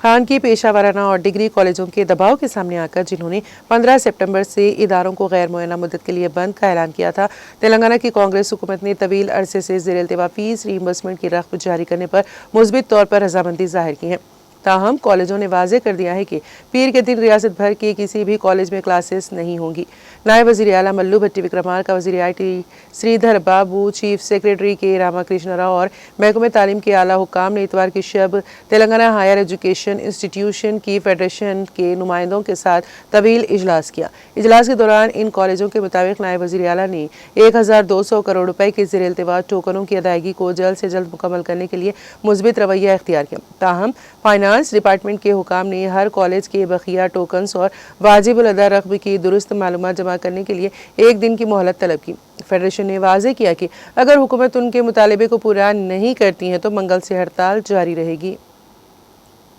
खान की पेशा वाराना और डिग्री कॉलेजों के दबाव के सामने आकर जिन्होंने 15 सितंबर से इदारों को गैर मुअय्यना मुद्दत के लिए बंद का ऐलान किया था, तेलंगाना की कांग्रेस हुकूमत ने तवील अरसे से ज़ेर-ए-इल्तिवा फीस रीइंबर्समेंट की रकम जारी करने पर मुस्बित तौर पर रजामंदी जाहिर की है। ताहम कॉलेजों ने वाजे कर दिया है कि पीर के दिन रियासत भर के किसी भी कॉलेज में क्लासेस नहीं होंगी। नायब वज़ीर आला मल्लू भट्टी विक्रमार्का, वज़ीर IT Sridhar Babu, chief secretary K Ramakrishna Rao और महकमे तालीम के आला हुक्काम ने इतवार की शब तेलंगाना हायर एजुकेशन इंस्टीट्यूशन की फेडरेशन के नुमाइंदों के साथ तवील इजलास किया। इजलास के दौरान इन कॉलेजों के मुताबिक नायब वज़ीर आला ने 1200 करोड़ रुपए के ज़ेर-ए-इल्तिवा टोकनों की अदायगी को जल्द से जल्द मुकम्मल करने के लिए मुस्बित रवैया इख्तियार किया। ताहम फाइनेंस डिपार्टमेंट के हुकाम ने हर कॉलेज के बकिया टोकन्स और वाजिबुल अदा रकम की दुरुस्त मालूमात जमा करने के लिए 1 दिन की मोहलत तलब की। फेडरेशन ने वाजे किया कि अगर हुकूमत उनके मुतालबे को पूरा नहीं करती है तो मंगल से हड़ताल जारी रहेगी।